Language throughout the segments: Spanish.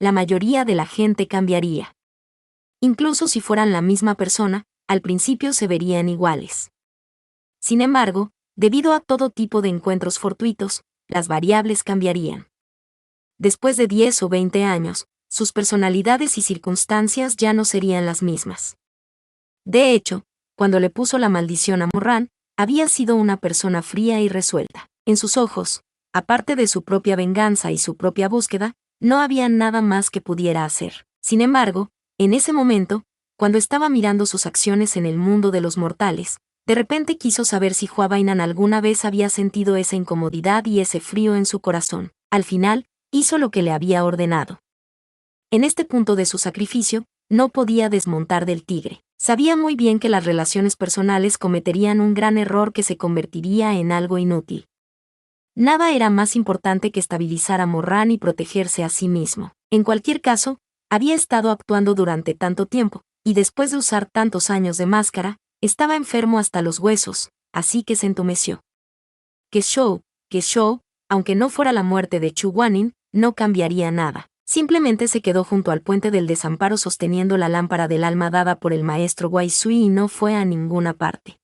la mayoría de la gente cambiaría. Incluso si fueran la misma persona, al principio se verían iguales. Sin embargo, debido a todo tipo de encuentros fortuitos, las variables cambiarían. Después de 10 o 20 años, sus personalidades y circunstancias ya no serían las mismas. De hecho, cuando le puso la maldición a Morran, había sido una persona fría y resuelta. En sus ojos, aparte de su propia venganza y su propia búsqueda, no había nada más que pudiera hacer. Sin embargo, en ese momento, cuando estaba mirando sus acciones en el mundo de los mortales, de repente quiso saber si Huabainan alguna vez había sentido esa incomodidad y ese frío en su corazón. Al final, hizo lo que le había ordenado. En este punto de su sacrificio, no podía desmontar del tigre. Sabía muy bien que las relaciones personales cometerían un gran error que se convertiría en algo inútil. Nada era más importante que estabilizar a Morran y protegerse a sí mismo. En cualquier caso, había estado actuando durante tanto tiempo, y después de usar tantos años de máscara, estaba enfermo hasta los huesos, así que se entumeció. Que Shou, aunque no fuera la muerte de Chu Guanin, no cambiaría nada. Simplemente se quedó junto al puente del desamparo sosteniendo la lámpara del alma dada por el maestro Wai Sui y no fue a ninguna parte.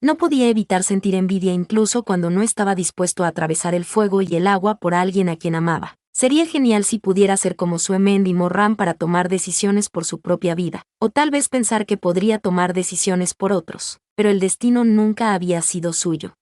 No podía evitar sentir envidia incluso cuando no estaba dispuesto a atravesar el fuego y el agua por alguien a quien amaba. Sería genial si pudiera ser como Suemend y Morran para tomar decisiones por su propia vida, o tal vez pensar que podría tomar decisiones por otros, pero el destino nunca había sido suyo.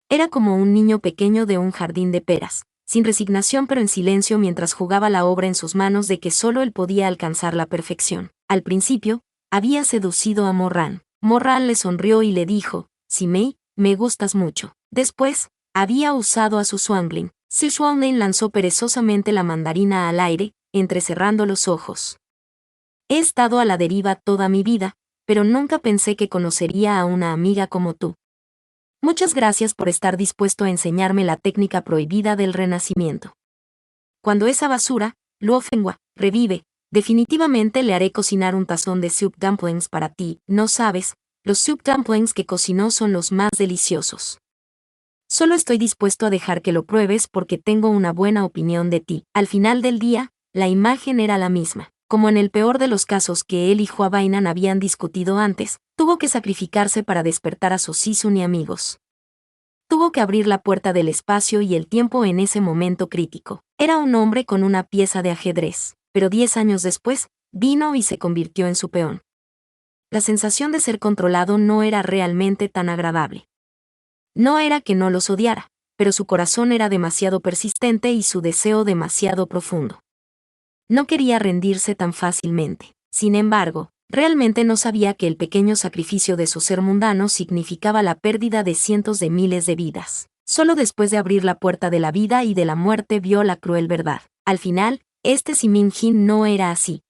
Era como un niño pequeño de un jardín de peras, sin resignación pero en silencio mientras jugaba la obra en sus manos de que solo él podía alcanzar la perfección. Al principio, había seducido a Morran. Morran le sonrió y le dijo, Simei, me gustas mucho. Después, había usado a su Xuanglin. Su Xuanglin lanzó perezosamente la mandarina al aire, entrecerrando los ojos. He estado a la deriva toda mi vida, pero nunca pensé que conocería a una amiga como tú. Muchas gracias por estar dispuesto a enseñarme la técnica prohibida del renacimiento. Cuando esa basura, Luo Fenghua, revive, definitivamente le haré cocinar un tazón de soup dumplings para ti. No sabes, los soup dumplings que cocinó son los más deliciosos. Solo estoy dispuesto a dejar que lo pruebes porque tengo una buena opinión de ti. Al final del día, la imagen era la misma. Como en el peor de los casos que él y Huabainan habían discutido antes, tuvo que sacrificarse para despertar a Sosisun y amigos. Tuvo que abrir la puerta del espacio y el tiempo en ese momento crítico. Era un hombre con una pieza de ajedrez, pero 10 años después, vino y se convirtió en su peón. La sensación de ser controlado no era realmente tan agradable. No era que no los odiara, pero su corazón era demasiado persistente y su deseo demasiado profundo. No quería rendirse tan fácilmente. Sin embargo, realmente no sabía que el pequeño sacrificio de su ser mundano significaba la pérdida de cientos de miles de vidas. Solo después de abrir la puerta de la vida y de la muerte vio la cruel verdad. Al final, Simin Jin no era así.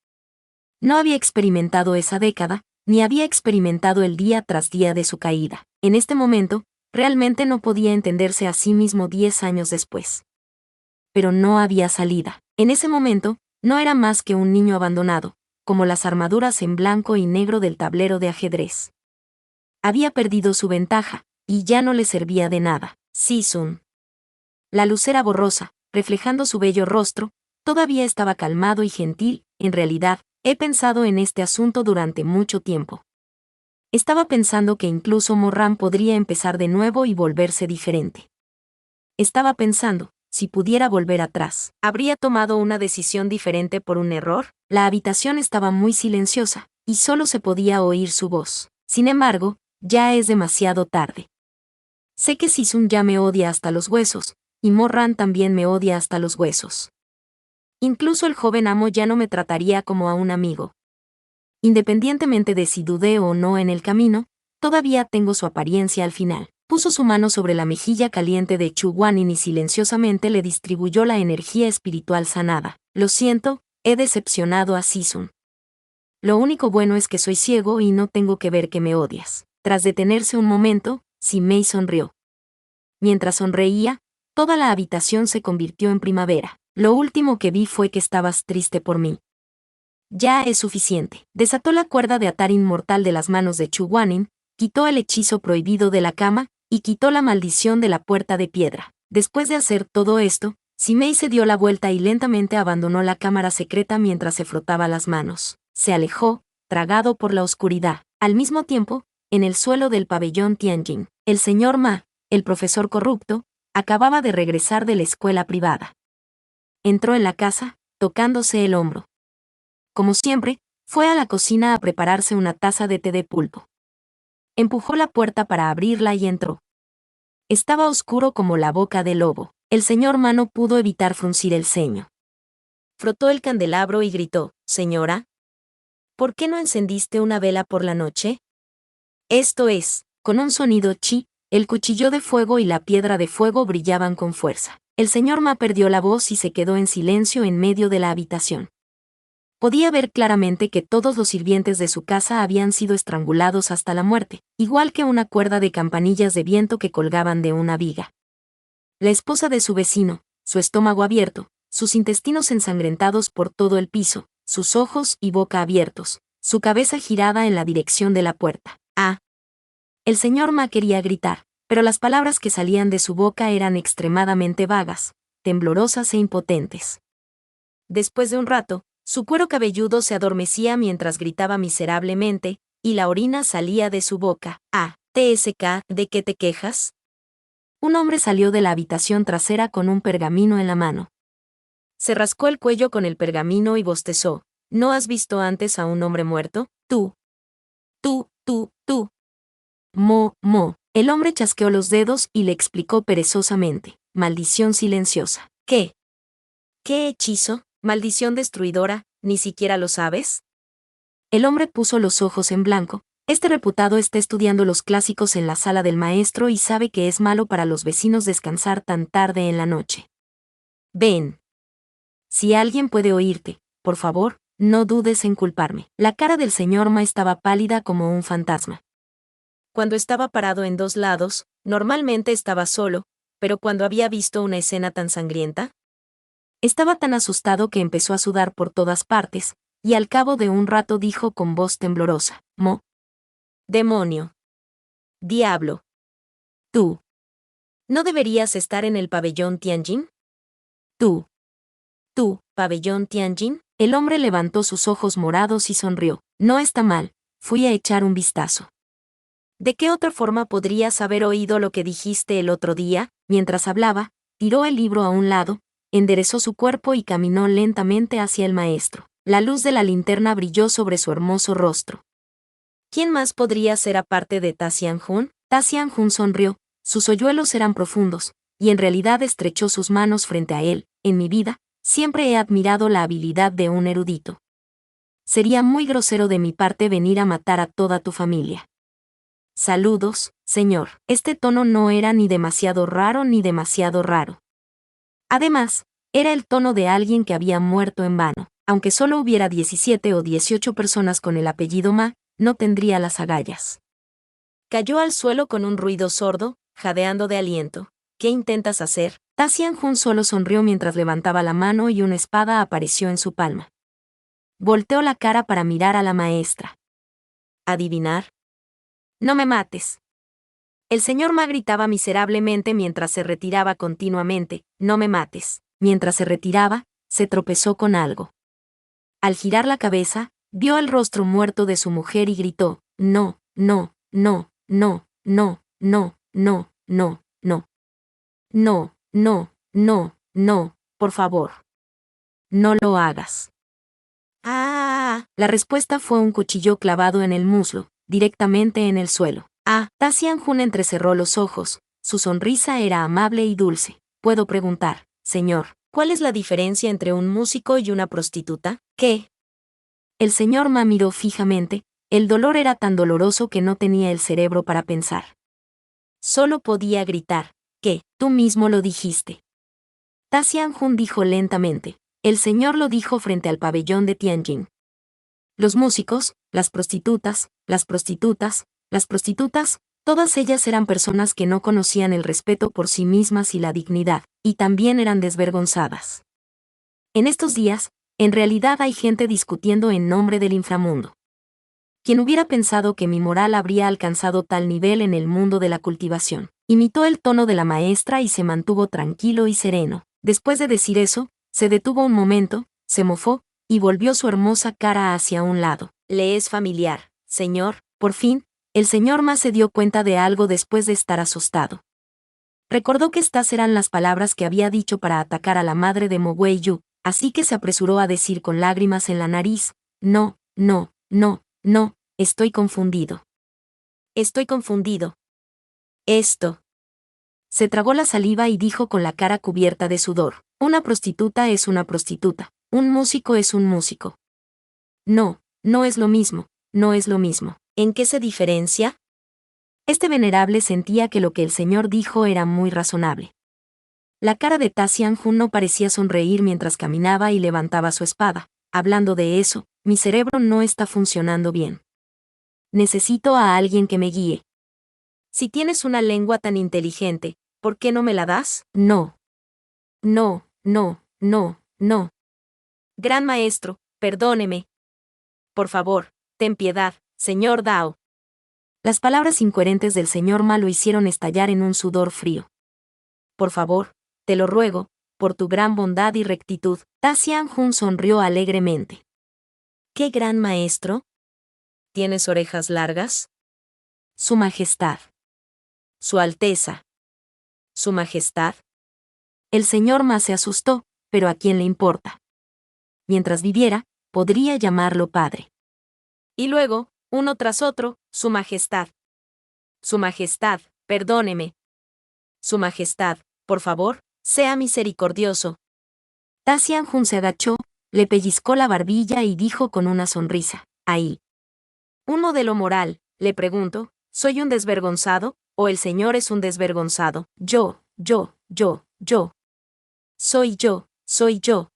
No había experimentado esa década, ni había experimentado el día tras día de su caída. En este momento, realmente no podía entenderse a sí mismo 10 años después. Pero no había salida. En ese momento, no era más que un niño abandonado, como las armaduras en blanco y negro del tablero de ajedrez. Había perdido su ventaja, y ya no le servía de nada. Sisun. La luz era borrosa, reflejando su bello rostro, todavía estaba calmado y gentil. En realidad, he pensado en este asunto durante mucho tiempo. Estaba pensando que incluso Morran podría empezar de nuevo y volverse diferente. Estaba pensando, si pudiera volver atrás, ¿habría tomado una decisión diferente por un error? La habitación estaba muy silenciosa, y solo se podía oír su voz. Sin embargo, ya es demasiado tarde. Sé que Sisun ya me odia hasta los huesos, y Morran también me odia hasta los huesos. Incluso el joven amo ya no me trataría como a un amigo. Independientemente de si dudé o no en el camino, todavía tengo su apariencia al final. Puso su mano sobre la mejilla caliente de Chu Guanin y silenciosamente le distribuyó la energía espiritual sanada. Lo siento, he decepcionado a Sisun. Lo único bueno es que soy ciego y no tengo que ver que me odias. Tras detenerse un momento, Simei sonrió. Mientras sonreía, toda la habitación se convirtió en primavera. Lo último que vi fue que estabas triste por mí. Ya es suficiente. Desató la cuerda de atar inmortal de las manos de Chu Guanin, quitó el hechizo prohibido de la cama, y quitó la maldición de la puerta de piedra. Después de hacer todo esto, Simei se dio la vuelta y lentamente abandonó la cámara secreta mientras se frotaba las manos. Se alejó, tragado por la oscuridad. Al mismo tiempo, en el suelo del pabellón Tianjin, el señor Ma, el profesor corrupto, acababa de regresar de la escuela privada. Entró en la casa, tocándose el hombro. Como siempre, fue a la cocina a prepararse una taza de té de pulpo. Empujó la puerta para abrirla y entró. Estaba oscuro como la boca del lobo. El señor Ma no pudo evitar fruncir el ceño. Frotó el candelabro y gritó: «Señora, ¿por qué no encendiste una vela por la noche?» Esto es, con un sonido chi, el cuchillo de fuego y la piedra de fuego brillaban con fuerza. El señor Ma perdió la voz y se quedó en silencio en medio de la habitación. Podía ver claramente que todos los sirvientes de su casa habían sido estrangulados hasta la muerte, igual que una cuerda de campanillas de viento que colgaban de una viga. La esposa de su vecino, su estómago abierto, sus intestinos ensangrentados por todo el piso, sus ojos y boca abiertos, su cabeza girada en la dirección de la puerta. «Ah». El señor Ma quería gritar, pero las palabras que salían de su boca eran extremadamente vagas, temblorosas e impotentes. Después de un rato, su cuero cabelludo se adormecía mientras gritaba miserablemente, y la orina salía de su boca. «Ah, TSK, ¿de qué te quejas?» Un hombre salió de la habitación trasera con un pergamino en la mano. Se rascó el cuello con el pergamino y bostezó: «¿No has visto antes a un hombre muerto? Tú. Mo. El hombre chasqueó los dedos y le explicó perezosamente: «Maldición silenciosa». «¿Qué? ¿Qué hechizo? ¿Maldición destruidora? ¿Ni siquiera lo sabes?» El hombre puso los ojos en blanco. Este reputado está estudiando los clásicos en la sala del maestro y sabe que es malo para los vecinos descansar tan tarde en la noche. «Ven. Si alguien puede oírte, por favor, no dudes en culparme». La cara del señor Ma estaba pálida como un fantasma. Cuando estaba parado en dos lados, normalmente estaba solo, pero cuando había visto una escena tan sangrienta, estaba tan asustado que empezó a sudar por todas partes, y al cabo de un rato dijo con voz temblorosa: «Mo. Demonio. Diablo. Tú. ¿No deberías estar en el pabellón Tianjin?» Tú, pabellón Tianjin». El hombre levantó sus ojos morados y sonrió. «No está mal, fui a echar un vistazo». «¿De qué otra forma podrías haber oído lo que dijiste el otro día?» Mientras hablaba, tiró el libro a un lado, enderezó su cuerpo y caminó lentamente hacia el maestro. La luz de la linterna brilló sobre su hermoso rostro. ¿Quién más podría ser aparte de Ta Xianjun? Ta Xianjun sonrió, sus hoyuelos eran profundos, y en realidad estrechó sus manos frente a él. «En mi vida, siempre he admirado la habilidad de un erudito. Sería muy grosero de mi parte venir a matar a toda tu familia». «Saludos, señor». Este tono no era ni demasiado raro ni demasiado raro. Además, era el tono de alguien que había muerto en vano. Aunque solo hubiera 17 o 18 personas con el apellido Ma, no tendría las agallas. Cayó al suelo con un ruido sordo, jadeando de aliento. «¿Qué intentas hacer?» Ta Xianjun solo sonrió mientras levantaba la mano y una espada apareció en su palma. Volteó la cara para mirar a la maestra. «¿Adivinar? No me mates». El señor Ma gritaba miserablemente mientras se retiraba continuamente: «No me mates». Mientras se retiraba, se tropezó con algo. Al girar la cabeza, vio el rostro muerto de su mujer y gritó: «No, no, no, no, no, no, no, no, no. No, no, no, no, por favor. No lo hagas». «¡Ah!». La respuesta fue un cuchillo clavado en el muslo, directamente en el suelo. «Ah». Ta Xianjun entrecerró los ojos, su sonrisa era amable y dulce. «¿Puedo preguntar, señor, cuál es la diferencia entre un músico y una prostituta?» «¿Qué?». El señor Ma miró fijamente, el dolor era tan doloroso que no tenía el cerebro para pensar. Solo podía gritar: «¿Qué? Tú mismo lo dijiste». Ta Xianjun dijo lentamente: «El señor lo dijo frente al pabellón de Tianjin. Los músicos, las prostitutas, todas ellas eran personas que no conocían el respeto por sí mismas y la dignidad, y también eran desvergonzadas. En estos días, en realidad hay gente discutiendo en nombre del inframundo. ¿Quién hubiera pensado que mi moral habría alcanzado tal nivel en el mundo de la cultivación?». Imitó el tono de la maestra y se mantuvo tranquilo y sereno. Después de decir eso, se detuvo un momento, se mofó, y volvió su hermosa cara hacia un lado. «¿Le es familiar, señor?» Por fin, el señor Ma se dio cuenta de algo después de estar asustado. Recordó que estas eran las palabras que había dicho para atacar a la madre de Mo Wei-yu, así que se apresuró a decir con lágrimas en la nariz: «No, no, no, no, estoy confundido. Estoy confundido. Esto». Se tragó la saliva y dijo con la cara cubierta de sudor: «Una prostituta es una prostituta. Un músico es un músico. No, no es lo mismo, no es lo mismo. ¿En qué se diferencia?» Este venerable sentía que lo que el señor dijo era muy razonable. La cara de Ta Xianjun no parecía sonreír mientras caminaba y levantaba su espada. «Hablando de eso, mi cerebro no está funcionando bien. Necesito a alguien que me guíe. Si tienes una lengua tan inteligente, ¿por qué no me la das?» «No. No, no, no, no. Gran maestro, perdóneme. Por favor, ten piedad, señor Dao». Las palabras incoherentes del señor Ma lo hicieron estallar en un sudor frío. «Por favor, te lo ruego, por tu gran bondad y rectitud». Ta Xianjun sonrió alegremente. «¿Qué gran maestro? ¿Tienes orejas largas?» «Su Majestad». «Su Alteza». «Su Majestad». El señor Ma se asustó, pero ¿a quién le importa? Mientras viviera, podría llamarlo padre. Y luego, uno tras otro: «Su Majestad». «Su Majestad, perdóneme». «Su Majestad, por favor, sea misericordioso». Ta Xianjun se agachó, le pellizcó la barbilla y dijo con una sonrisa: «Ahí. ¿Un modelo moral, le pregunto? ¿Soy un desvergonzado, o el señor es un desvergonzado?» Yo. Soy yo, soy yo.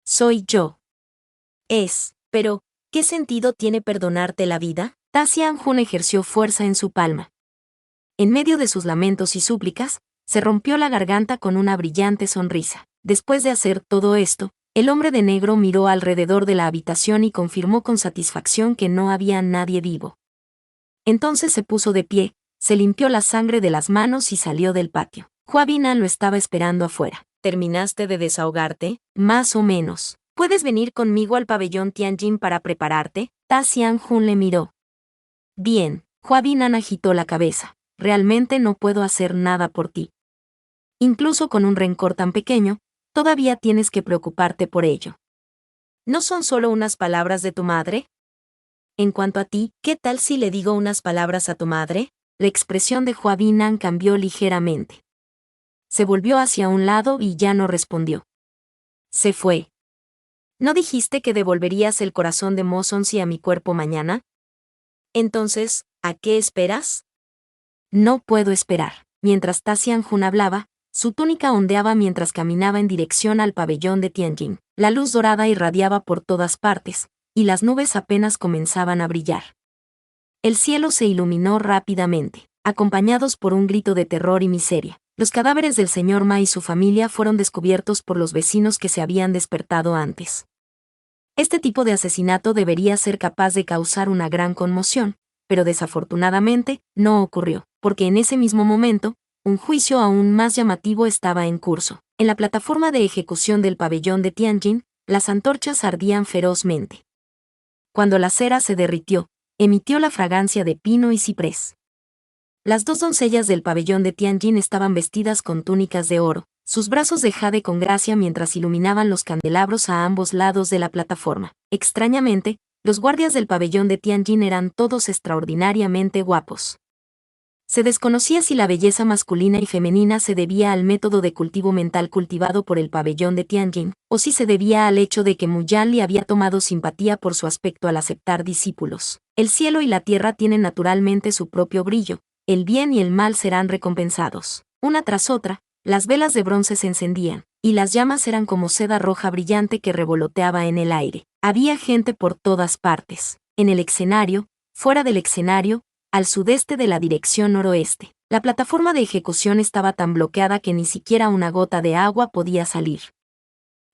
Soy yo. Pero, ¿qué sentido tiene perdonarte la vida?» Ta Xianjun ejerció fuerza en su palma. En medio de sus lamentos y súplicas, se rompió la garganta con una brillante sonrisa. Después de hacer todo esto, el hombre de negro miró alrededor de la habitación y confirmó con satisfacción que no había nadie vivo. Entonces se puso de pie, se limpió la sangre de las manos y salió del patio. Hua Binan lo estaba esperando afuera. «¿Terminaste de desahogarte?» «Más o menos. ¿Puedes venir conmigo al pabellón Tianjin para prepararte?» Ta Xianjun le miró. «Bien». Hua Binan agitó la cabeza. «Realmente no puedo hacer nada por ti. Incluso con un rencor tan pequeño, todavía tienes que preocuparte por ello. ¿No son solo unas palabras de tu madre? En cuanto a ti, ¿qué tal si le digo unas palabras a tu madre?» La expresión de Hua Binan cambió ligeramente. Se volvió hacia un lado y ya no respondió. Se fue. ¿No dijiste que devolverías el corazón de Mo Sonsi a mi cuerpo mañana? Entonces, ¿a qué esperas? No puedo esperar. Mientras Ta Xianjun hablaba, su túnica ondeaba mientras caminaba en dirección al pabellón de Tianjin. La luz dorada irradiaba por todas partes, y las nubes apenas comenzaban a brillar. El cielo se iluminó rápidamente, acompañados por un grito de terror y miseria. Los cadáveres del señor Ma y su familia fueron descubiertos por los vecinos que se habían despertado antes. Este tipo de asesinato debería ser capaz de causar una gran conmoción, pero desafortunadamente, no ocurrió, porque en ese mismo momento, un juicio aún más llamativo estaba en curso. En la plataforma de ejecución del pabellón de Tianjin, las antorchas ardían ferozmente. Cuando la cera se derritió, emitió la fragancia de pino y ciprés. Las dos doncellas del pabellón de Tianjin estaban vestidas con túnicas de oro, sus brazos de jade con gracia mientras iluminaban los candelabros a ambos lados de la plataforma. Extrañamente, los guardias del pabellón de Tianjin eran todos extraordinariamente guapos. Se desconocía si la belleza masculina y femenina se debía al método de cultivo mental cultivado por el pabellón de Tianjin, o si se debía al hecho de que Mu Yanli había tomado simpatía por su aspecto al aceptar discípulos. El cielo y la tierra tienen naturalmente su propio brillo, el bien y el mal serán recompensados. Una tras otra, las velas de bronce se encendían, y las llamas eran como seda roja brillante que revoloteaba en el aire. Había gente por todas partes. En el escenario, fuera del escenario, al sudeste de la dirección noroeste. La plataforma de ejecución estaba tan bloqueada que ni siquiera una gota de agua podía salir.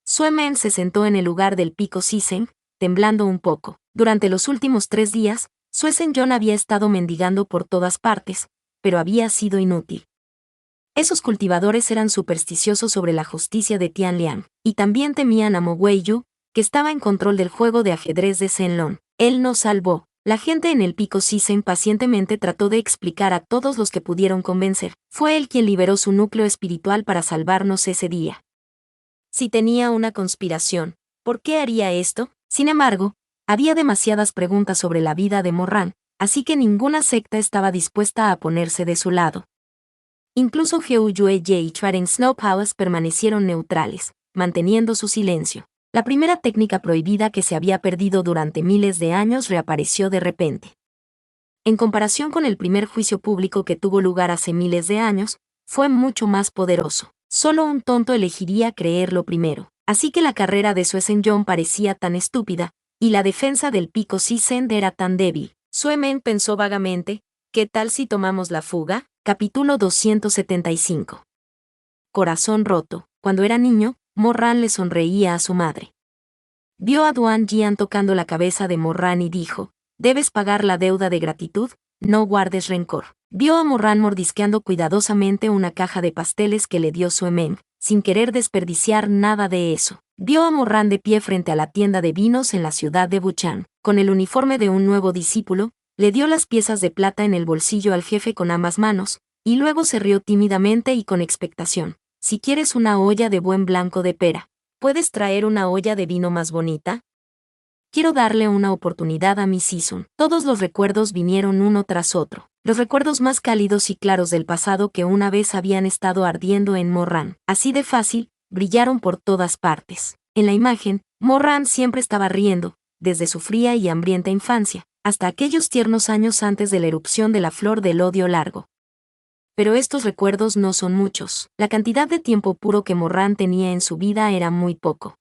Sue Men se sentó en el lugar del pico Sisen, temblando un poco. Durante los últimos 3 días, Sue Sen-yon había estado mendigando por todas partes, pero había sido inútil. Esos cultivadores eran supersticiosos sobre la justicia de Tianliang, y también temían a Mo Weiyu, que estaba en control del juego de ajedrez de Shenlong. Él nos salvó. La gente en el pico Sisen pacientemente trató de explicar a todos los que pudieron convencer. Fue él quien liberó su núcleo espiritual para salvarnos ese día. Si tenía una conspiración, ¿por qué haría esto? Sin embargo, había demasiadas preguntas sobre la vida de Morran, así que ninguna secta estaba dispuesta a ponerse de su lado. Incluso Heu Yue y Traren Snowpowers permanecieron neutrales, manteniendo su silencio. La primera técnica prohibida que se había perdido durante miles de años reapareció de repente. En comparación con el primer juicio público que tuvo lugar hace miles de años, fue mucho más poderoso. Solo un tonto elegiría creerlo primero. Así que la carrera de Sue Zhenyong parecía tan estúpida, y la defensa del pico Sisen era tan débil. Sue Men pensó vagamente, ¿qué tal si tomamos la fuga? Capítulo 275. Corazón roto. Cuando era niño, Morran le sonreía a su madre. Vio a Duan Jian tocando la cabeza de Morran y dijo, debes pagar la deuda de gratitud, no guardes rencor. Vio a Morran mordisqueando cuidadosamente una caja de pasteles que le dio Sue Men, sin querer desperdiciar nada de eso. Vio a Morran de pie frente a la tienda de vinos en la ciudad de Wuchang, con el uniforme de un nuevo discípulo, le dio las piezas de plata en el bolsillo al jefe con ambas manos, y luego se rió tímidamente y con expectación. Si quieres una olla de buen blanco de pera, ¿puedes traer una olla de vino más bonita? Quiero darle una oportunidad a mi Sisun. Todos los recuerdos vinieron uno tras otro. Los recuerdos más cálidos y claros del pasado que una vez habían estado ardiendo en Morran. Así de fácil, brillaron por todas partes. En la imagen, Morran siempre estaba riendo, desde su fría y hambrienta infancia, hasta aquellos tiernos años antes de la erupción de la flor del odio largo. Pero estos recuerdos no son muchos. La cantidad de tiempo puro que Morran tenía en su vida era muy poco.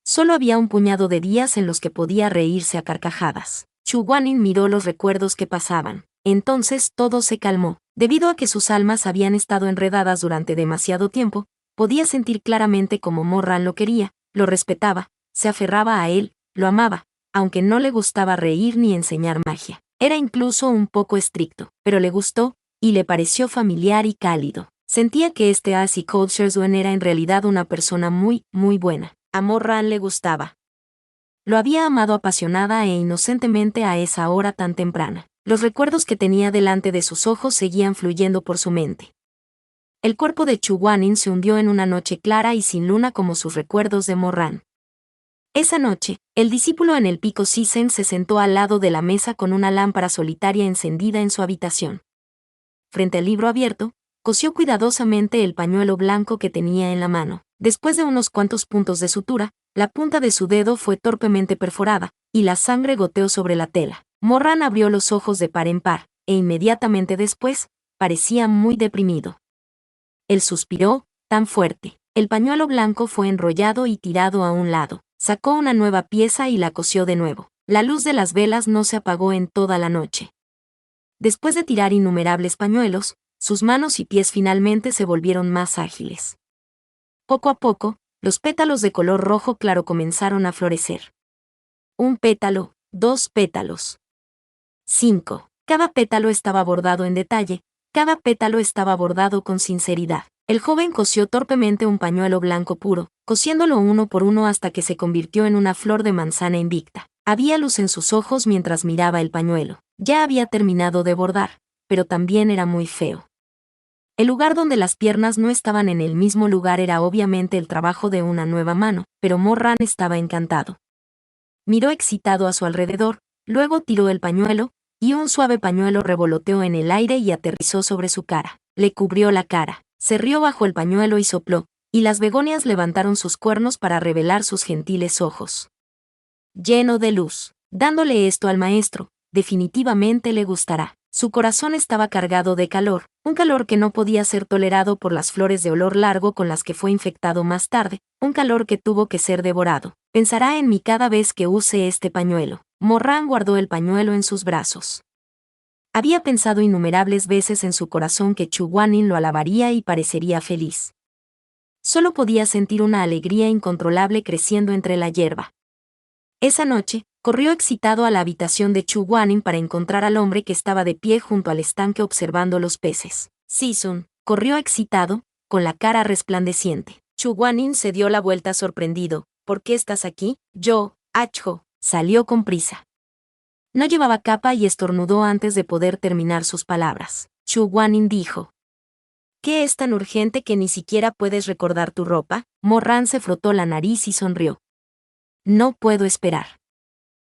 Solo había un puñado de días en los que podía reírse a carcajadas. Chu Guanin miró los recuerdos que pasaban. Entonces todo se calmó. Debido a que sus almas habían estado enredadas durante demasiado tiempo, podía sentir claramente cómo Morran lo quería, lo respetaba, se aferraba a él, lo amaba, aunque no le gustaba reír ni enseñar magia. Era incluso un poco estricto, pero le gustó, y le pareció familiar y cálido. Sentía que este Asi Coldshirzen era en realidad una persona muy, muy buena. A Morran le gustaba. Lo había amado apasionada e inocentemente a esa hora tan temprana. Los recuerdos que tenía delante de sus ojos seguían fluyendo por su mente. El cuerpo de Chu Guanin se hundió en una noche clara y sin luna como sus recuerdos de Morran. Esa noche, el discípulo en el pico Sisen se sentó al lado de la mesa con una lámpara solitaria encendida en su habitación. Frente al libro abierto, cosió cuidadosamente el pañuelo blanco que tenía en la mano. Después de unos cuantos puntos de sutura, la punta de su dedo fue torpemente perforada, y la sangre goteó sobre la tela. Morran abrió los ojos de par en par, e inmediatamente después, parecía muy deprimido. Él suspiró, tan fuerte. El pañuelo blanco fue enrollado y tirado a un lado. Sacó una nueva pieza y la cosió de nuevo. La luz de las velas no se apagó en toda la noche. Después de tirar innumerables pañuelos, sus manos y pies finalmente se volvieron más ágiles. Poco a poco, los pétalos de color rojo claro comenzaron a florecer. 1 pétalo, 2 pétalos. 5. Cada pétalo estaba bordado en detalle, cada pétalo estaba bordado con sinceridad. El joven cosió torpemente un pañuelo blanco puro, cosiéndolo uno por uno hasta que se convirtió en una flor de manzana invicta. Había luz en sus ojos mientras miraba el pañuelo. Ya había terminado de bordar, pero también era muy feo. El lugar donde las piernas no estaban en el mismo lugar era obviamente el trabajo de una nueva mano, pero Morran estaba encantado. Miró excitado a su alrededor, luego tiró el pañuelo, y un suave pañuelo revoloteó en el aire y aterrizó sobre su cara. Le cubrió la cara, se rió bajo el pañuelo y sopló, y las begonias levantaron sus cuernos para revelar sus gentiles ojos. Lleno de luz. Dándole esto al maestro, definitivamente le gustará. Su corazón estaba cargado de calor, un calor que no podía ser tolerado por las flores de olor largo con las que fue infectado más tarde, un calor que tuvo que ser devorado. Pensará en mí cada vez que use este pañuelo. Morran guardó el pañuelo en sus brazos. Había pensado innumerables veces en su corazón que Chu Guanin lo alabaría y parecería feliz. Solo podía sentir una alegría incontrolable creciendo entre la hierba. Esa noche, corrió excitado a la habitación de Chu Guanin para encontrar al hombre que estaba de pie junto al estanque observando los peces. Sisun, corrió excitado, con la cara resplandeciente. Chu Guanyin se dio la vuelta sorprendido. ¿Por qué estás aquí? Yo, Achjo, salió con prisa. No llevaba capa y estornudó antes de poder terminar sus palabras. Chu Guanyin dijo: ¿qué es tan urgente que ni siquiera puedes recordar tu ropa? Morran se frotó la nariz y sonrió. No puedo esperar.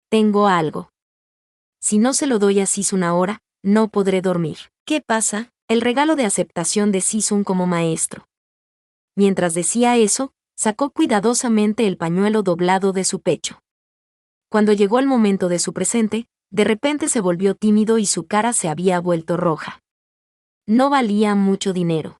Tengo algo. Si no se lo doy a Sisun ahora, no podré dormir. ¿Qué pasa? El regalo de aceptación de Sisun como maestro. Mientras decía eso, sacó cuidadosamente el pañuelo doblado de su pecho. Cuando llegó el momento de su presente, de repente se volvió tímido y su cara se había vuelto roja. No valía mucho dinero.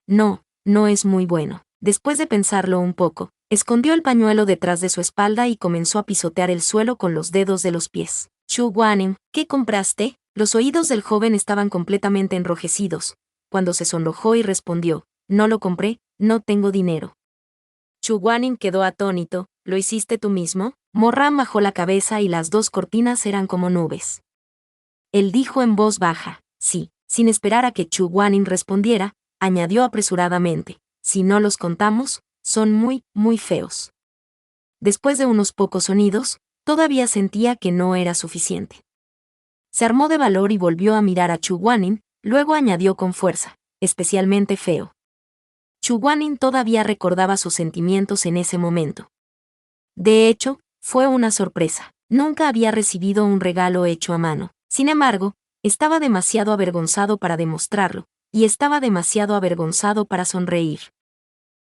No, no es muy bueno. Después de pensarlo un poco, escondió el pañuelo detrás de su espalda y comenzó a pisotear el suelo con los dedos de los pies. Chu Guanyin, ¿qué compraste? Los oídos del joven estaban completamente enrojecidos, cuando se sonrojó y respondió: no lo compré, no tengo dinero. Chu Guanyin quedó atónito. ¿Lo hiciste tú mismo? Morran bajó la cabeza y las dos cortinas eran como nubes. Él dijo en voz baja: sí. Sin esperar a que Chu Guanyin respondiera, añadió apresuradamente: si no los contamos, son muy, muy feos. Después de unos pocos sonidos, todavía sentía que no era suficiente. Se armó de valor y volvió a mirar a Chu Guanyin, luego añadió con fuerza: especialmente feo. Chu Guanyin todavía recordaba sus sentimientos en ese momento. De hecho, fue una sorpresa. Nunca había recibido un regalo hecho a mano. Sin embargo, estaba demasiado avergonzado para demostrarlo, y estaba demasiado avergonzado para sonreír.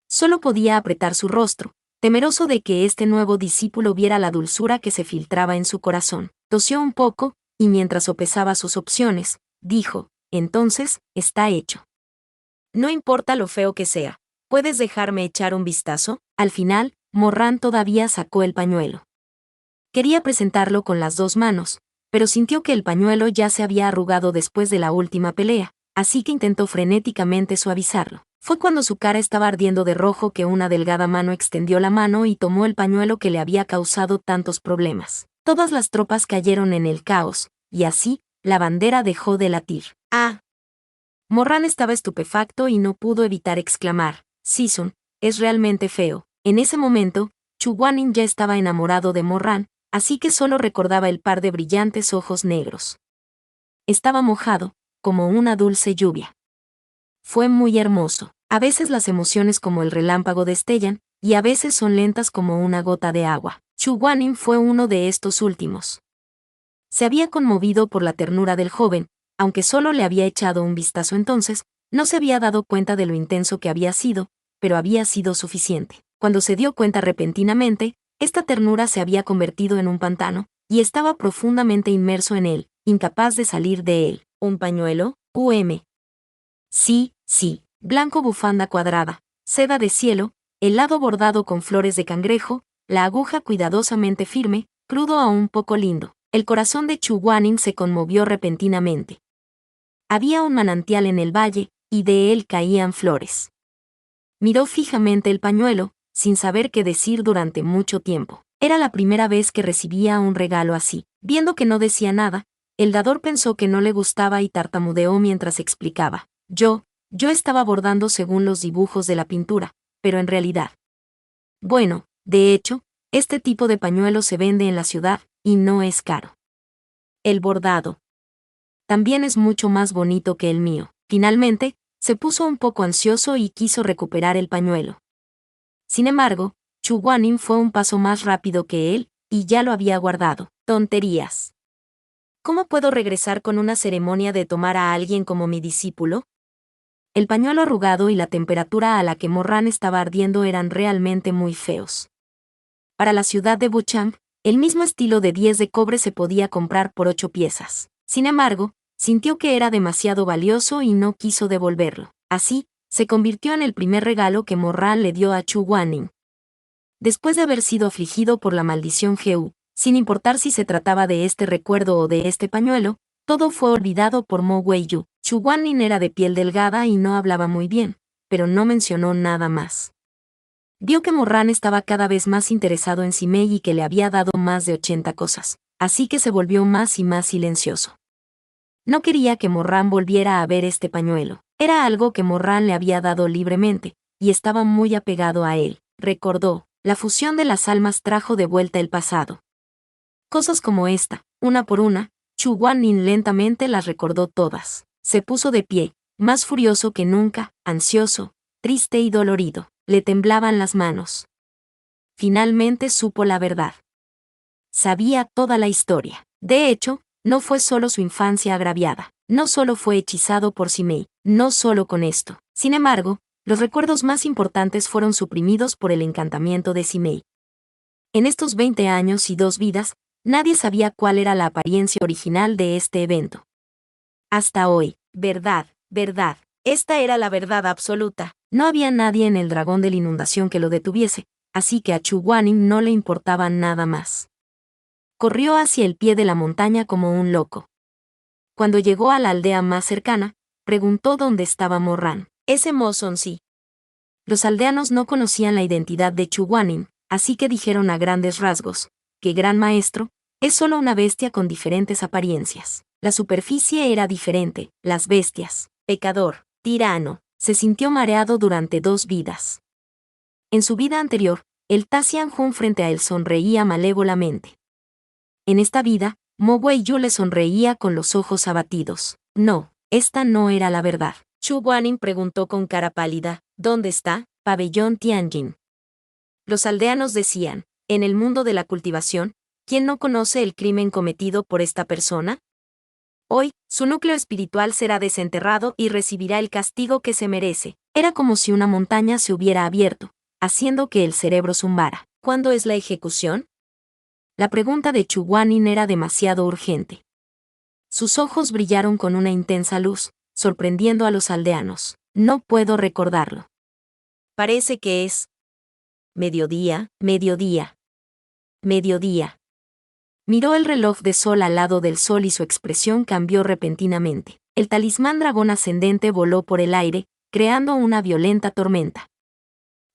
Solo podía apretar su rostro, temeroso de que este nuevo discípulo viera la dulzura que se filtraba en su corazón. Tosió un poco, y mientras sopesaba sus opciones, dijo: entonces, está hecho. No importa lo feo que sea, ¿puedes dejarme echar un vistazo? Al final, Morran todavía sacó el pañuelo. Quería presentarlo con las dos manos, pero sintió que el pañuelo ya se había arrugado después de la última pelea, así que intentó frenéticamente suavizarlo. Fue cuando su cara estaba ardiendo de rojo que una delgada mano extendió la mano y tomó el pañuelo que le había causado tantos problemas. Todas las tropas cayeron en el caos, y así, la bandera dejó de latir. ¡Ah! Morran estaba estupefacto y no pudo evitar exclamar: Sisun, es realmente feo. En ese momento, Chu Guanyin ya estaba enamorado de Morran, así que solo recordaba el par de brillantes ojos negros. Estaba mojado, como una dulce lluvia. Fue muy hermoso. A veces las emociones como el relámpago destellan, y a veces son lentas como una gota de agua. Chu Guanyin fue uno de estos últimos. Se había conmovido por la ternura del joven, aunque solo le había echado un vistazo entonces, no se había dado cuenta de lo intenso que había sido, pero había sido suficiente. Cuando se dio cuenta repentinamente, esta ternura se había convertido en un pantano, y estaba profundamente inmerso en él, incapaz de salir de él. ¿Un pañuelo? Sí, sí, blanco bufanda cuadrada, seda de cielo, el lado bordado con flores de cangrejo, la aguja cuidadosamente firme, crudo a un poco lindo. El corazón de Chu Guanyin se conmovió repentinamente. Había un manantial en el valle, y de él caían flores. Miró fijamente el pañuelo, sin saber qué decir durante mucho tiempo. Era la primera vez que recibía un regalo así. Viendo que no decía nada, el dador pensó que no le gustaba y tartamudeó mientras explicaba: yo estaba bordando según los dibujos de la pintura, pero en realidad. Bueno, de hecho, este tipo de pañuelo se vende en la ciudad, y no es caro. El bordado también es mucho más bonito que el mío. Finalmente, se puso un poco ansioso y quiso recuperar el pañuelo. Sin embargo, Chu Guanyin fue un paso más rápido que él, y ya lo había guardado. Tonterías. ¿Cómo puedo regresar con una ceremonia de tomar a alguien como mi discípulo? El pañuelo arrugado y la temperatura a la que Morran estaba ardiendo eran realmente muy feos. Para la ciudad de Wuchang, el mismo estilo de 10 de cobre se podía comprar por 8 piezas. Sin embargo, sintió que era demasiado valioso y no quiso devolverlo. Así, se convirtió en el primer regalo que Morran le dio a Chu Guanyin. Después de haber sido afligido por la maldición Geu, sin importar si se trataba de este recuerdo o de este pañuelo, todo fue olvidado por Mo Weiyu. Chu Guanyin era de piel delgada y no hablaba muy bien, pero no mencionó nada más. Vio que Morran estaba cada vez más interesado en Simei y que le había dado más de 80 cosas, así que se volvió más y más silencioso. No quería que Morran volviera a ver este pañuelo. Era algo que Morran le había dado libremente, y estaba muy apegado a él. Recordó, la fusión de las almas trajo de vuelta el pasado. Cosas como esta, una por una, Chu Guanin lentamente las recordó todas. Se puso de pie, más furioso que nunca, ansioso, triste y dolorido. Le temblaban las manos. Finalmente supo la verdad. Sabía toda la historia. De hecho, no fue solo su infancia agraviada. No solo fue hechizado por Simei. No solo con esto. Sin embargo, los recuerdos más importantes fueron suprimidos por el encantamiento de Simei. En estos 20 años y 2 vidas, nadie sabía cuál era la apariencia original de este evento. Hasta hoy, verdad, verdad. Esta era la verdad absoluta. No había nadie en el dragón de la inundación que lo detuviese, así que a Chu Guanin no le importaba nada más. Corrió hacia el pie de la montaña como un loco. Cuando llegó a la aldea más cercana, preguntó dónde estaba Morran. Ese Mozon sí. Los aldeanos no conocían la identidad de Chu Guanin, así que dijeron a grandes rasgos, que Gran Maestro, es solo una bestia con diferentes apariencias. La superficie era diferente, las bestias, pecador, tirano, se sintió mareado durante 2 vidas. En su vida anterior, el Tassian Hun frente a él sonreía malévolamente. En esta vida, Mo Wei-yu le sonreía con los ojos abatidos. No, esta no era la verdad. Chu Guanin preguntó con cara pálida, ¿dónde está? Pabellón Tianjin. Los aldeanos decían, en el mundo de la cultivación, ¿quién no conoce el crimen cometido por esta persona? Hoy, su núcleo espiritual será desenterrado y recibirá el castigo que se merece. Era como si una montaña se hubiera abierto, haciendo que el cerebro zumbara. ¿Cuándo es la ejecución? La pregunta de Chu Guanin era demasiado urgente. Sus ojos brillaron con una intensa luz, sorprendiendo a los aldeanos. No puedo recordarlo. Parece que es mediodía, mediodía, mediodía. Miró el reloj de sol al lado del sol y su expresión cambió repentinamente. El talismán dragón ascendente voló por el aire, creando una violenta tormenta.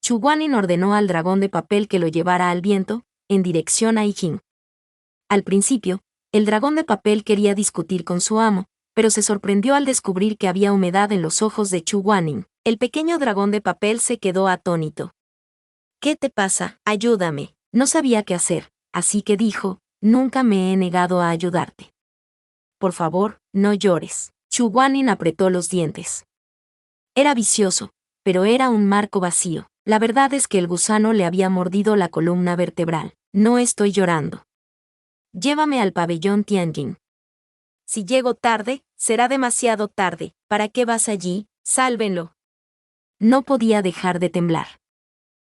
Chu Guanin ordenó al dragón de papel que lo llevara al viento, en dirección a Ijin. Al principio, el dragón de papel quería discutir con su amo, pero se sorprendió al descubrir que había humedad en los ojos de Chu Guanin. El pequeño dragón de papel se quedó atónito. ¿Qué te pasa? Ayúdame. No sabía qué hacer, así que dijo, nunca me he negado a ayudarte. Por favor, no llores. Chu Guanin apretó los dientes. Era vicioso, pero era un marco vacío. La verdad es que el gusano le había mordido la columna vertebral. No estoy llorando. Llévame al pabellón Tianjin. Si llego tarde, será demasiado tarde. ¿Para qué vas allí? Sálvenlo. No podía dejar de temblar.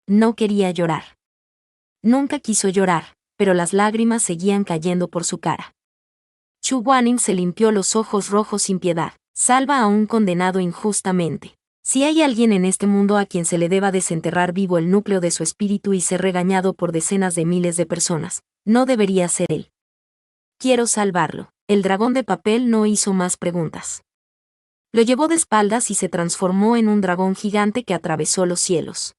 No quería llorar. Nunca quiso llorar, pero las lágrimas seguían cayendo por su cara. Chu Guanin se limpió los ojos rojos sin piedad. Salva a un condenado injustamente. Si hay alguien en este mundo a quien se le deba desenterrar vivo el núcleo de su espíritu y ser regañado por decenas de miles de personas, no debería ser él. Quiero salvarlo. El dragón de papel no hizo más preguntas. Lo llevó de espaldas y se transformó en un dragón gigante que atravesó los cielos.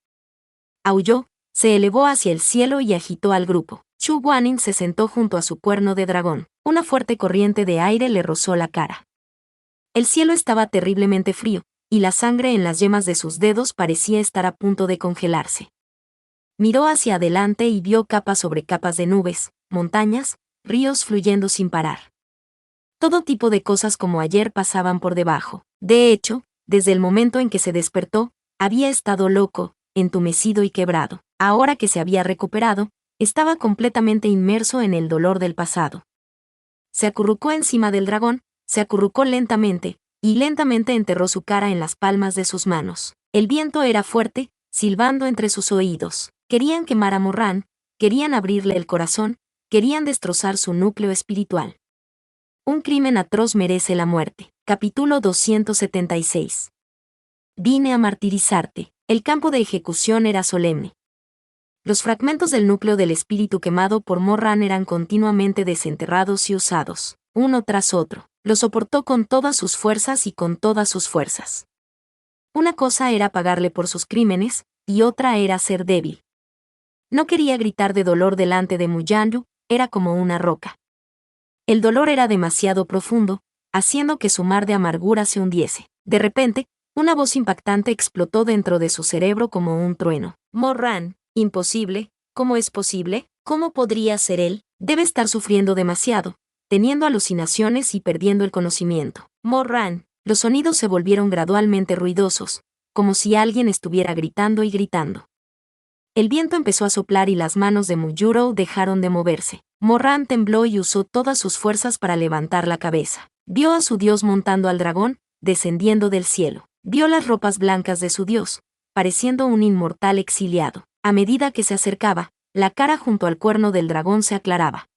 Aulló, se elevó hacia el cielo y agitó al grupo. Chu Guanin se sentó junto a su cuerno de dragón. Una fuerte corriente de aire le rozó la cara. El cielo estaba terriblemente frío, y la sangre en las yemas de sus dedos parecía estar a punto de congelarse. Miró hacia adelante y vio capas sobre capas de nubes, montañas, ríos fluyendo sin parar. Todo tipo de cosas como ayer pasaban por debajo. De hecho, desde el momento en que se despertó, había estado loco, entumecido y quebrado. Ahora que se había recuperado, estaba completamente inmerso en el dolor del pasado. Se acurrucó encima del dragón, se acurrucó lentamente, y lentamente enterró su cara en las palmas de sus manos. El viento era fuerte, silbando entre sus oídos. Querían quemar a Morran, querían abrirle el corazón, querían destrozar su núcleo espiritual. Un crimen atroz merece la muerte. Capítulo 276. Vine a martirizarte. El campo de ejecución era solemne. Los fragmentos del núcleo del espíritu quemado por Morran eran continuamente desenterrados y usados, uno tras otro. Lo soportó con todas sus fuerzas y con todas sus fuerzas. Una cosa era pagarle por sus crímenes, y otra era ser débil. No quería gritar de dolor delante de Muyanyu, era como una roca. El dolor era demasiado profundo, haciendo que su mar de amargura se hundiese. De repente, Una voz impactante explotó dentro de su cerebro como un trueno. Morran, imposible, ¿cómo es posible? ¿Cómo podría ser él? Debe estar sufriendo demasiado, teniendo alucinaciones y perdiendo el conocimiento. Morran. Los sonidos se volvieron gradualmente ruidosos, como si alguien estuviera gritando y gritando. El viento empezó a soplar y las manos de Muyuro dejaron de moverse. Morran tembló y usó todas sus fuerzas para levantar la cabeza. Vio a su dios montando al dragón, descendiendo del cielo. Vio las ropas blancas de su dios, pareciendo un inmortal exiliado. A medida que se acercaba, la cara junto al cuerno del dragón se aclaraba.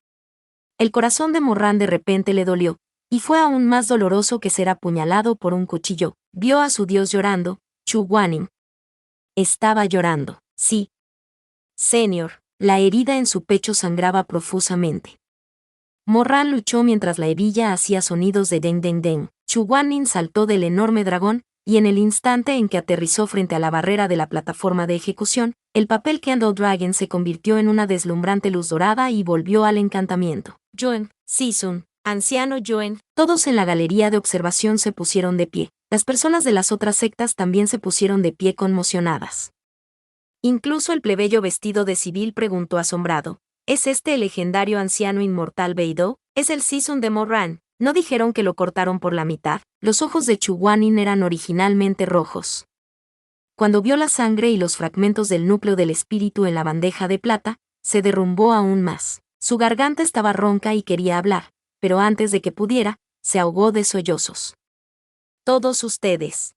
El corazón de Morran de repente le dolió, y fue aún más doloroso que ser apuñalado por un cuchillo. Vio a su dios llorando, Chu Guanin. Estaba llorando. Sí. Señor, la herida en su pecho sangraba profusamente. Morran luchó mientras la hebilla hacía sonidos de den den den. Chu Guanin saltó del enorme dragón, y en el instante en que aterrizó frente a la barrera de la plataforma de ejecución, el papel Candle Dragon se convirtió en una deslumbrante luz dorada y volvió al encantamiento. Joen, Sisun, anciano Joen. Todos en la galería de observación se pusieron de pie. Las personas de las otras sectas también se pusieron de pie conmocionadas. Incluso el plebeyo vestido de civil preguntó asombrado: ¿es este el legendario anciano inmortal Beidou? ¿Es el Sisun de Morran? ¿No dijeron que lo cortaron por la mitad? Los ojos de Chu Guanin eran originalmente rojos. Cuando vio la sangre y los fragmentos del núcleo del espíritu en la bandeja de plata, se derrumbó aún más. Su garganta estaba ronca y quería hablar, pero antes de que pudiera, se ahogó de sollozos. Todos ustedes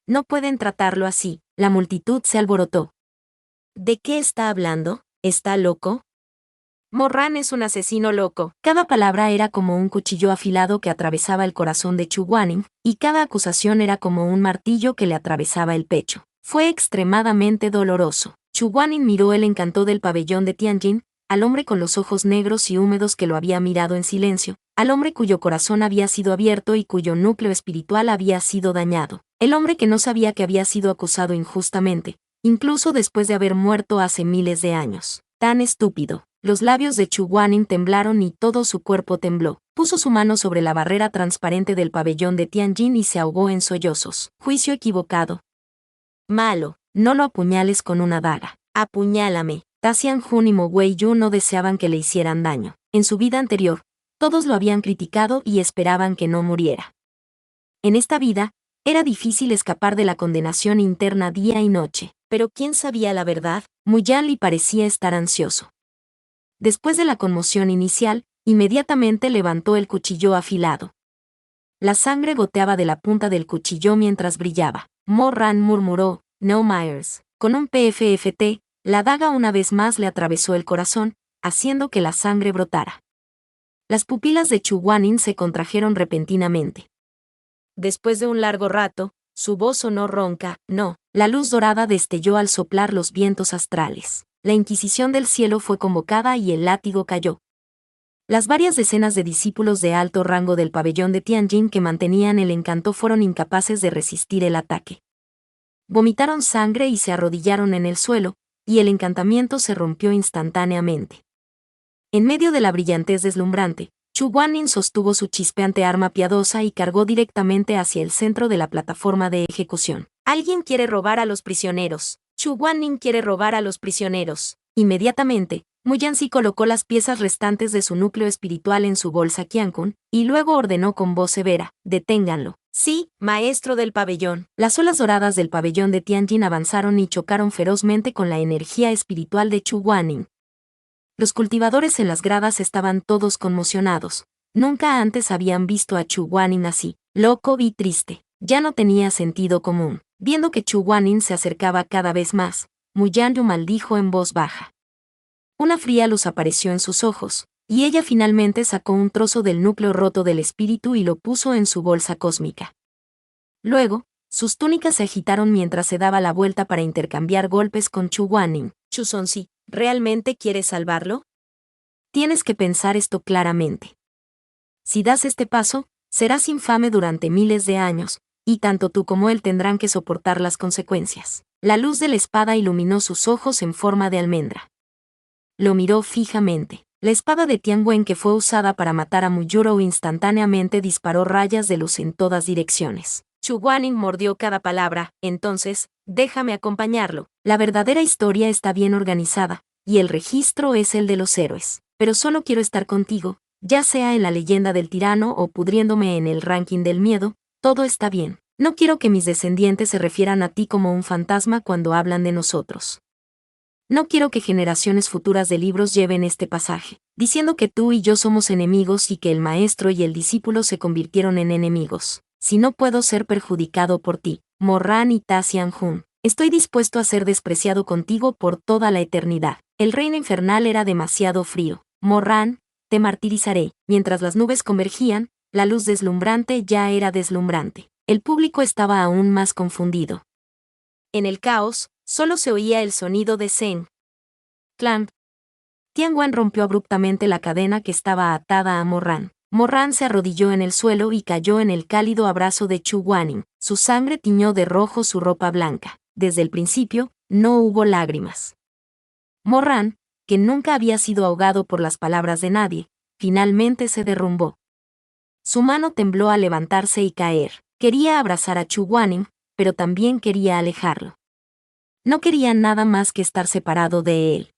no pueden tratarlo así. La multitud se alborotó. ¿De qué está hablando? ¿Está loco? Morran es un asesino loco. Cada palabra era como un cuchillo afilado que atravesaba el corazón de Chu Guanin, y cada acusación era como un martillo que le atravesaba el pecho. Fue extremadamente doloroso. Chu Guanin miró el encanto del pabellón de Tianjin, al hombre con los ojos negros y húmedos que lo había mirado en silencio, al hombre cuyo corazón había sido abierto y cuyo núcleo espiritual había sido dañado, el hombre que no sabía que había sido acusado injustamente, incluso después de haber muerto hace miles de años. Tan estúpido. Los labios de Chu Guanin temblaron y todo su cuerpo tembló. Puso su mano sobre la barrera transparente del pabellón de Tianjin y se ahogó en sollozos. Juicio equivocado. Malo, no lo apuñales con una daga. Apuñálame. Taxian Jun y Mo Wei Yu no deseaban que le hicieran daño. En su vida anterior, todos lo habían criticado y esperaban que no muriera. En esta vida, era difícil escapar de la condenación interna día y noche. Pero ¿quién sabía la verdad? Muyan Li parecía estar ansioso. Después de la conmoción inicial, inmediatamente levantó el cuchillo afilado. La sangre goteaba de la punta del cuchillo mientras brillaba. Morran murmuró: "No Myers". Con un PFFT, la daga una vez más le atravesó el corazón, haciendo que la sangre brotara. Las pupilas de Chu Guanin se contrajeron repentinamente. Después de un largo rato, su voz sonó ronca: "No". La luz dorada destelló al soplar los vientos astrales. La Inquisición del cielo fue convocada y el látigo cayó. Las varias decenas de discípulos de alto rango del pabellón de Tianjin que mantenían el encanto fueron incapaces de resistir el ataque. Vomitaron sangre y se arrodillaron en el suelo, y el encantamiento se rompió instantáneamente. En medio de la brillantez deslumbrante, Chu Guanin sostuvo su chispeante arma piadosa y cargó directamente hacia el centro de la plataforma de ejecución. Alguien quiere robar a los prisioneros. Chu Guanin quiere robar a los prisioneros. Inmediatamente, Muyansi colocó las piezas restantes de su núcleo espiritual en su bolsa Qiankun, y luego ordenó con voz severa: "Deténganlo". Sí, maestro del pabellón. Las olas doradas del pabellón de Tianjin avanzaron y chocaron ferozmente con la energía espiritual de Chu Guanin. Los cultivadores en las gradas estaban todos conmocionados. Nunca antes habían visto a Chu Guanin así, loco y triste. Ya no tenía sentido común. Viendo que Chu Guanin se acercaba cada vez más, Muyan Yu maldijo en voz baja. Una fría luz apareció en sus ojos, y ella finalmente sacó un trozo del núcleo roto del espíritu y lo puso en su bolsa cósmica. Luego, sus túnicas se agitaron mientras se daba la vuelta para intercambiar golpes con Chu Guanin. Chu Sonsi, ¿realmente quieres salvarlo? Tienes que pensar esto claramente. Si das este paso, serás infame durante miles de años, y tanto tú como él tendrán que soportar las consecuencias. La luz de la espada iluminó sus ojos en forma de almendra. Lo miró fijamente. La espada de Tianwen que fue usada para matar a Muyuro instantáneamente disparó rayas de luz en todas direcciones. Chu Guaning mordió cada palabra. Entonces, déjame acompañarlo. La verdadera historia está bien organizada, y el registro es el de los héroes. Pero solo quiero estar contigo, ya sea en la leyenda del tirano o pudriéndome en el ranking del miedo, todo está bien. No quiero que mis descendientes se refieran a ti como un fantasma cuando hablan de nosotros. No quiero que generaciones futuras de libros lleven este pasaje, diciendo que tú y yo somos enemigos y que el maestro y el discípulo se convirtieron en enemigos. Si no puedo ser perjudicado por ti, Morran y Ta Xianjun, estoy dispuesto a ser despreciado contigo por toda la eternidad. El reino infernal era demasiado frío. Morran, te martirizaré. Mientras las nubes convergían, la luz deslumbrante ya era deslumbrante. El público estaba aún más confundido. En el caos, solo se oía el sonido de Zheng. Clan. Tianguan rompió abruptamente la cadena que estaba atada a Morran. Morran se arrodilló en el suelo y cayó en el cálido abrazo de Chu Guaning. Su sangre tiñó de rojo su ropa blanca. Desde el principio, no hubo lágrimas. Morran, que nunca había sido ahogado por las palabras de nadie, finalmente se derrumbó. Su mano tembló al levantarse y caer. Quería abrazar a Chu Guaning, pero también quería alejarlo. No quería nada más que estar separado de él.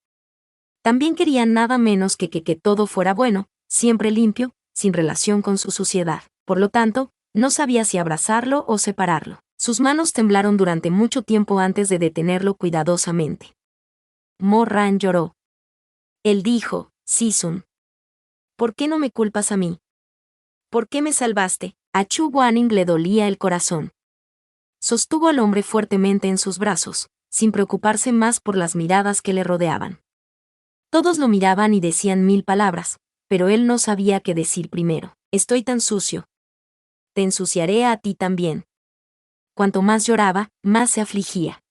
También quería nada menos que todo fuera bueno, siempre limpio, sin relación con su suciedad. Por lo tanto, no sabía si abrazarlo o separarlo. Sus manos temblaron durante mucho tiempo antes de detenerlo cuidadosamente. Morran lloró. Él dijo, Sisun. ¿Por qué no me culpas a mí? ¿Por qué me salvaste? A Chu Guaning le dolía el corazón. Sostuvo al hombre fuertemente en sus brazos, sin preocuparse más por las miradas que le rodeaban. Todos lo miraban y decían 1000 palabras, pero él no sabía qué decir primero. Estoy tan sucio. Te ensuciaré a ti también. Cuanto más lloraba, más se afligía.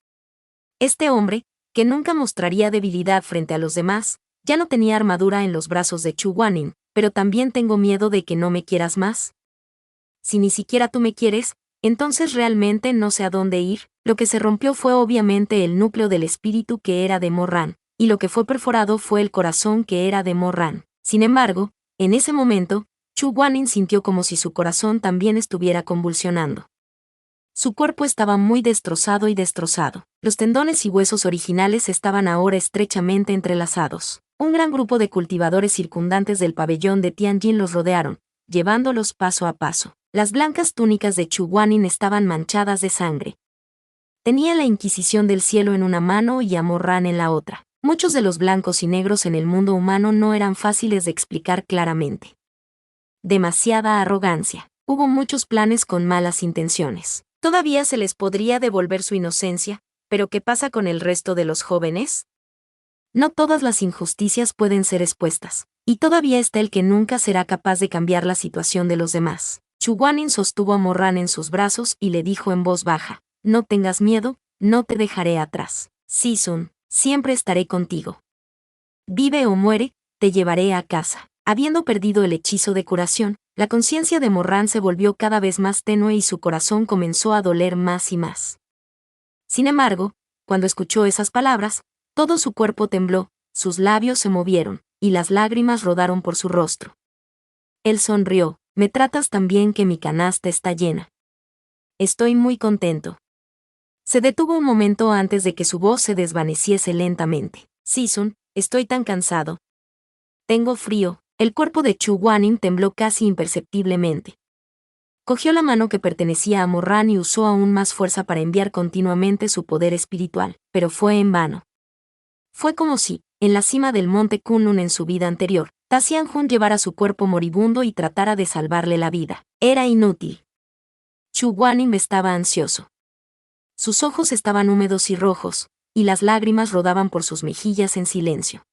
Este hombre, que nunca mostraría debilidad frente a los demás, ya no tenía armadura en los brazos de Chu Guaning, pero también tengo miedo de que no me quieras más. Si ni siquiera tú me quieres, entonces realmente no sé a dónde ir. Lo que se rompió fue obviamente el núcleo del espíritu que era de Morran, y lo que fue perforado fue el corazón que era de Morran. Sin embargo, en ese momento, Chu Guaning sintió como si su corazón también estuviera convulsionando. Su cuerpo estaba muy destrozado y destrozado. Los tendones y huesos originales estaban ahora estrechamente entrelazados. Un gran grupo de cultivadores circundantes del pabellón de Tianjin los rodearon, llevándolos paso a paso. Las blancas túnicas de Chu Guaning estaban manchadas de sangre. Tenía la Inquisición del cielo en una mano y a Morran en la otra. Muchos de los blancos y negros en el mundo humano no eran fáciles de explicar claramente. Demasiada arrogancia. Hubo muchos planes con malas intenciones. Todavía se les podría devolver su inocencia, pero ¿qué pasa con el resto de los jóvenes? No todas las injusticias pueden ser expuestas, y todavía está el que nunca será capaz de cambiar la situación de los demás. Chu Guaning sostuvo a Morran en sus brazos y le dijo en voz baja, no tengas miedo, no te dejaré atrás. Sisun, siempre estaré contigo. Vive o muere, te llevaré a casa. Habiendo perdido el hechizo de curación, la conciencia de Morran se volvió cada vez más tenue y su corazón comenzó a doler más y más. Sin embargo, cuando escuchó esas palabras, todo su cuerpo tembló, sus labios se movieron, y las lágrimas rodaron por su rostro. Él sonrió, me tratas tan bien que mi canasta está llena. Estoy muy contento. Se detuvo un momento antes de que su voz se desvaneciese lentamente. Sisun, estoy tan cansado. Tengo frío. El cuerpo de Chu Guaning tembló casi imperceptiblemente. Cogió la mano que pertenecía a Morran y usó aún más fuerza para enviar continuamente su poder espiritual, pero fue en vano. Fue como si, en la cima del monte Kunlun en su vida anterior, Ta Xianjun llevara su cuerpo moribundo y tratara de salvarle la vida. Era inútil. Chu Guaning estaba ansioso. Sus ojos estaban húmedos y rojos, y las lágrimas rodaban por sus mejillas en silencio.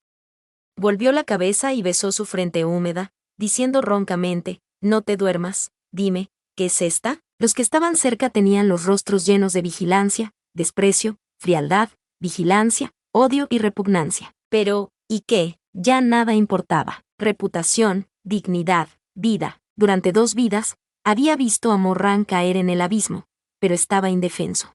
Volvió la cabeza y besó su frente húmeda, diciendo roncamente, no te duermas, dime, ¿qué es esta? Los que estaban cerca tenían los rostros llenos de vigilancia, desprecio, frialdad, vigilancia, odio y repugnancia. Pero, ¿y qué? Ya nada importaba. Reputación, dignidad, vida. Durante 2 vidas, había visto a Morran caer en el abismo, pero estaba indefenso.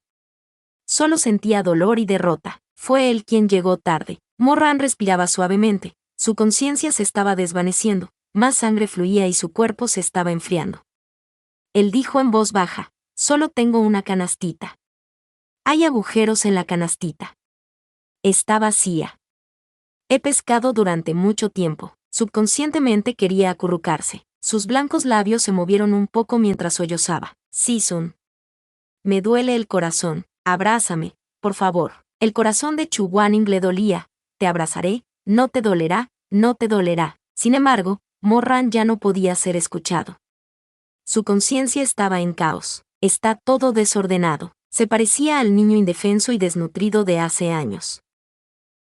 Solo sentía dolor y derrota. Fue él quien llegó tarde. Morran respiraba suavemente, su conciencia se estaba desvaneciendo, más sangre fluía y su cuerpo se estaba enfriando. Él dijo en voz baja, Solo tengo una canastita. Hay agujeros en la canastita. Está vacía. He pescado durante mucho tiempo. Subconscientemente quería acurrucarse. Sus blancos labios se movieron un poco mientras sollozaba. Season. Me duele el corazón. Abrázame, por favor. El corazón de Chu Guaning le dolía. Te abrazaré, no te dolerá, no te dolerá. Sin embargo, Mo-Ran ya no podía ser escuchado. Su conciencia estaba en caos. Está todo desordenado. Se parecía al niño indefenso y desnutrido de hace años.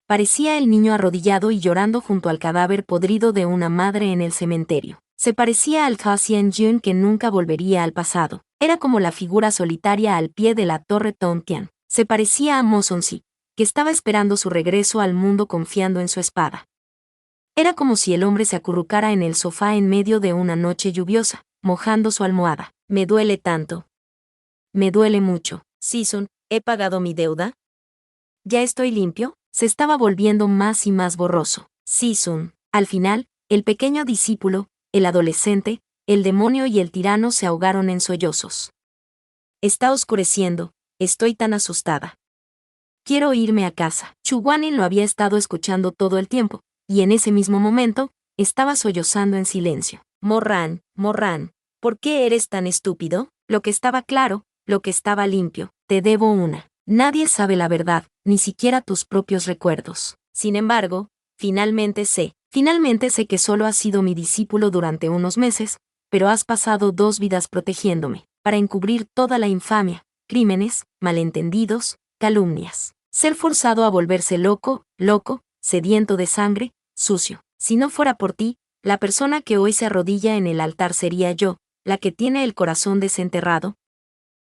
Parecía el niño arrodillado y llorando junto al cadáver podrido de una madre en el cementerio. Se parecía al Hsien-Yun que nunca volvería al pasado. Era como la figura solitaria al pie de la torre Tontian. Se parecía a Mo Son-si, que estaba esperando su regreso al mundo confiando en su espada. Era como si el hombre se acurrucara en el sofá en medio de una noche lluviosa, mojando su almohada. Me duele tanto. Me duele mucho. Season, ¿he pagado mi deuda? ¿Ya estoy limpio? Se estaba volviendo más y más borroso. Season. Al final, el pequeño discípulo, el adolescente, el demonio y el tirano se ahogaron en sollozos. Está oscureciendo, estoy tan asustada. Quiero irme a casa. Chu Guaning lo había estado escuchando todo el tiempo, y en ese mismo momento, estaba sollozando en silencio. Mo-Ran, Mo-Ran, ¿por qué eres tan estúpido? Lo que estaba claro, lo que estaba limpio, te debo una. Nadie sabe la verdad, ni siquiera tus propios recuerdos. Sin embargo, finalmente sé que solo has sido mi discípulo durante unos meses, pero has pasado 2 vidas protegiéndome, para encubrir toda la infamia, crímenes, malentendidos, calumnias. Ser forzado a volverse loco, sediento de sangre, sucio. Si no fuera por ti, la persona que hoy se arrodilla en el altar sería yo, la que tiene el corazón desenterrado.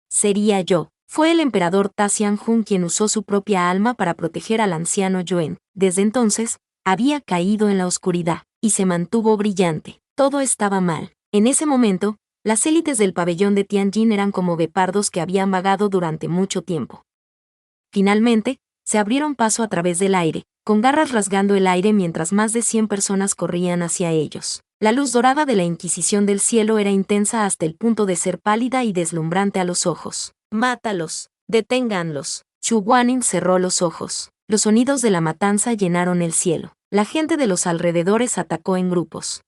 Sería yo. Fue el emperador Ta Xianjun quien usó su propia alma para proteger al anciano Yuen. Desde entonces, había caído en la oscuridad, y se mantuvo brillante. Todo estaba mal. En ese momento, las élites del pabellón de Tianjin eran como guepardos que habían vagado durante mucho tiempo. Finalmente, se abrieron paso a través del aire, con garras rasgando el aire mientras más de 100 personas corrían hacia ellos. La luz dorada de la Inquisición del cielo era intensa hasta el punto de ser pálida y deslumbrante a los ojos. ¡Mátalos! ¡Deténganlos! Chu Guaning cerró los ojos. Los sonidos de la matanza llenaron el cielo. La gente de los alrededores atacó en grupos.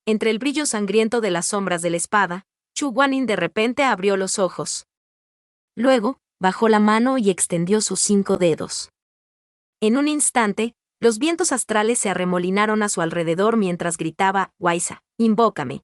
Entre el brillo sangriento de las sombras de la espada, Chu Guaning de repente abrió los ojos. Luego, bajó la mano y extendió sus 5 dedos. En un instante, los vientos astrales se arremolinaron a su alrededor mientras gritaba, Waisa, invócame.